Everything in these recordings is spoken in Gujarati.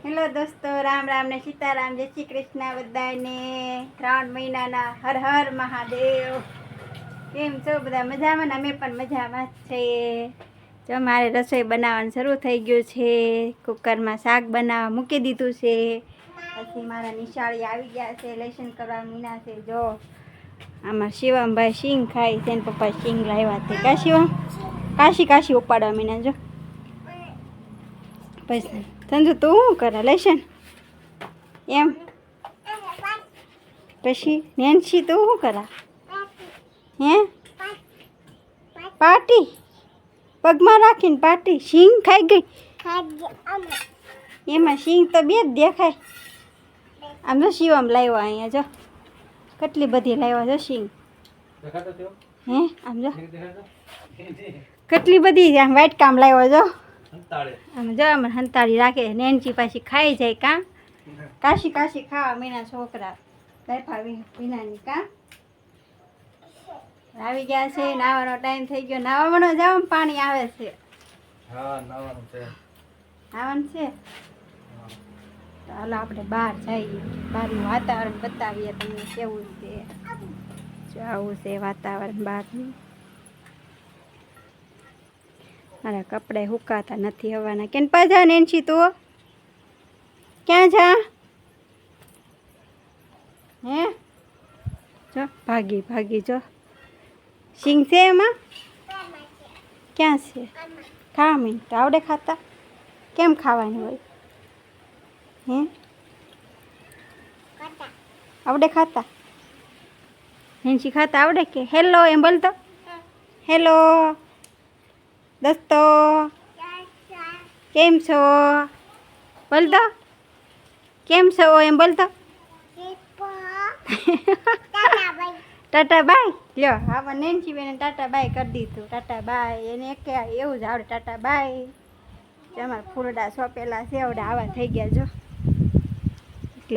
હેલો દોસ્તો, રામ રામ ને સીતારામ, જય શ્રી કૃષ્ણ બધાને. 3 મહિનાના હર હર મહાદેવ. કેમ છો બધા? મજામાં ને? અમે પણ મજામાં જ છીએ. જો મારે રસોઈ બનાવવાનું શરૂ થઈ ગયું છે. કુકરમાં શાક બનાવવા મૂકી દીધું છે. પછી મારા નિશાળી આવી ગયા છે, લેસન કરવા મીના છે. જો આમાં શિવમભાઈ સિંગ ખાય છે ને પપ્પા સિંગ લાવ્યા છે. કા શિવમ? કાશી ઉપાડવા મીના. જો પછી સંજુ તું શું કરે? લેશન એમ. પછી નેન્સી તું શું કરા? હે પાર્ટી પગમાં રાખીને પાર્ટી. સિંગ ખાઈ ગઈ એમાં સિંગ તો બે જ દેખાય. આમ જો શિવમ લાવ્યો અહીંયા. જો કેટલી બધી લાવ્યા. જો સિંગ. હે આમ જો કેટલી બધી આમ વાઈટ કામ લાવ્યો. જો આમ જો આમ હંતાળી રાખે. નેન્સી પાછી ખાઈ જાય. કાશી ખાવા મીના છોકરા લાફા વિનાની. આવી ગયા છે. નાવાનો ટાઈમ થઈ ગયો. નાવાનો જાવ, પાણી આવે છે. નાવાનું છે. તો હાલો આપણે બહાર જઈએ. બહારનું વાતાવરણ બતાવીએ તમને કેવું છે. જો આવું છે વાતાવરણ બહારનું. મારા કપડાં સુકાતા નથી હવાના. કેમ પાછા નેન્સી તું ક્યાં જા? હે જો ભાગી જો સિંગ છે એમાં. ક્યાં છે? ખાવા મીન તો આવડે ખાતા? કેમ ખાવાની હોય? હે આવડે ખાતા? નેન્સી ખાતા આવડે કે? હેલો એમ બોલતો. હેલો દોસ્તો, કેમ છો બોલતો. કેમ છો એમ બોલતો. ટાટા બાય. લ્યો હા, નેન્સી બેને ટાટા બાય કરી દીધું. ટાટા બાય એને એક એવું જ આવડે. ટાટા બાય. અમારા ફૂલડા સોંપેલા છે આવડે આવા થઈ ગયા. જો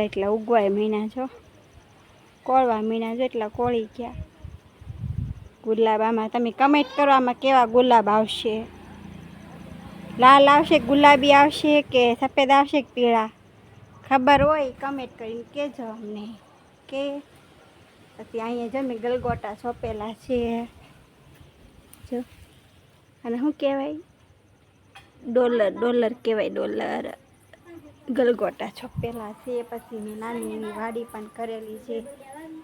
એટલા ઉગવાય મીના. જો કોળવા મીના. જો એટલા કોળી ગયા. ગુલાબ આમાં તમે કમેન્ટ કરો, આમાં કેવા ગુલાબ આવશે? લાલ આવશે, ગુલાબી આવશે કે સફેદ આવશે કે પીળા? ખબર હોય કમેન્ટ કરીને કહેજો અમને. કે પછી અહીંયા જો મેં ગલગોટા સોંપેલા છે. જો અને શું કહેવાય? ડોલર કહેવાય. ડોલર ગલગોટા છોપેલા છે. પછી મેં નાની એવી વાડી પણ કરેલી છે.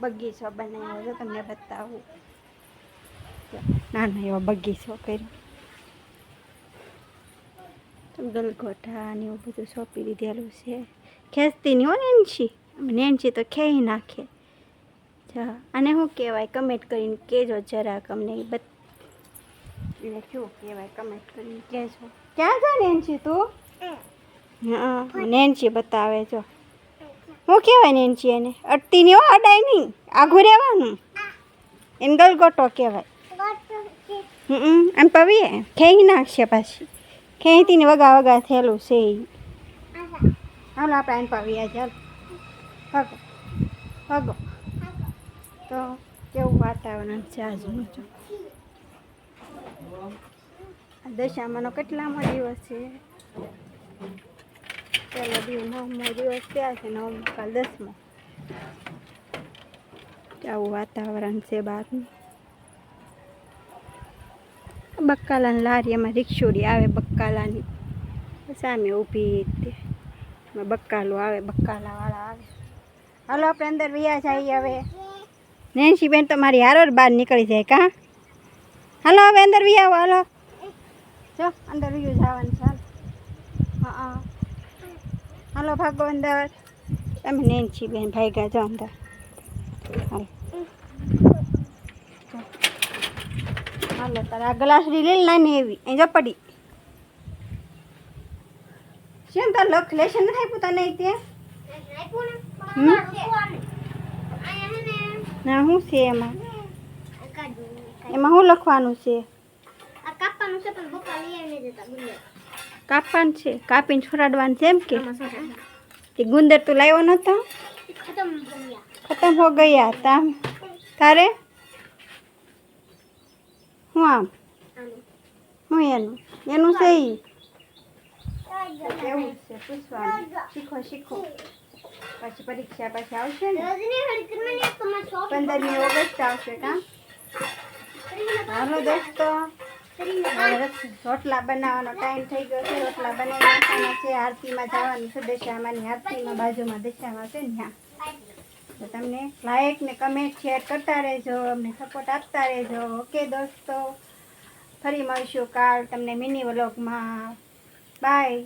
બગીચો બનાવ્યો. જો તમને બતાવું. નાનો એવો બગીચો કર્યો. ગલગોટા ને એવું બધું સોંપી દીધેલું છે. ખેંચતી નહીં હો નેન્સી. નેન્સી તો ખેઈ નાખે. અને શું કહેવાય કમેન્ટ કરીને કહેજો જરાક અમને. એને શું કહેવાય કમેન્ટ કરીને કહેજો. ક્યાં જા નેન્સી તું? હા નેન્સી બતાવે. જો શું કહેવાય નેન્સી એને? અડતી નહીં હો, અડાય નહીં. આઘું રહેવાનું. એને ગલગોટો કહેવાય. આમ પવીએ ખેઈ નાખશે. પાછી ખેંચતી ને વગા થયેલું છે. હાલો આપણે આને પવીએ. ચાલ ભાગો. તો કેવું વાતાવરણ છે આજનું. જો દશામાનો કેટલામો દિવસ છે? પહેલો દિવસ 9મો દિવસ થયા છે. 9મો કાલ 10મો. આવું વાતાવરણ છે બહારનું. બક્કાલાની લારી, એમાં રિક્ષોડી આવે બક્કાલાની સામે ઊભી. એમાં બક્કાલું આવે, બક્કાલાવાળા આવે. હાલો આપણે અંદર વ્યા જઈએ હવે. નેન્સી બેન તો મારી હારોર બહાર નીકળી જાય. હાલો હવે અંદર વી આવો. હાલો જો અંદર વ્યૂ જવાનું છે. હા હાલો ભાગો અંદર. તમે નેન્સી બેન ભાગ્યા જો અંદર. હાલો તારા ગ્લાસડી લઈ નાની એવી અહીં જો પડી. શું તાર લખ લેશન નથી આપ્યું તને? ત્યાં ના શું છે એમાં? એમાં શું લખવાનું છે? કાપવાનું છે. કાપીને છોડાડવાનું છે એમ કે ગુંદર તું લાવ્યો નતો? ખતમ હો ગયા તા તારે? હું આમ હું એનું છે કેવું છે પૂછવાનું, શીખો પછી પરીક્ષા પછી આવશે ને 15મી ઓગસ્ટ આવશે કાં. હાલો દોસ્તો, રોટલા બનાવવાનો ટાઈમ થઈ ગયો છે. રોટલા બનાવી નાખવાના છે. આરતીમાં જવાનું છે, દશામાની આરતીમાં બાજુમાં દશામાં છે ને ત્યાં. તો તમને લાઈક ને કમેન્ટ શેર કરતા રહેજો, અમને સપોર્ટ આપતા રહેજો. ઓકે દોસ્તો, ફરી મળીશું કાલ તમને મિની વ્લોગમાં. બાય.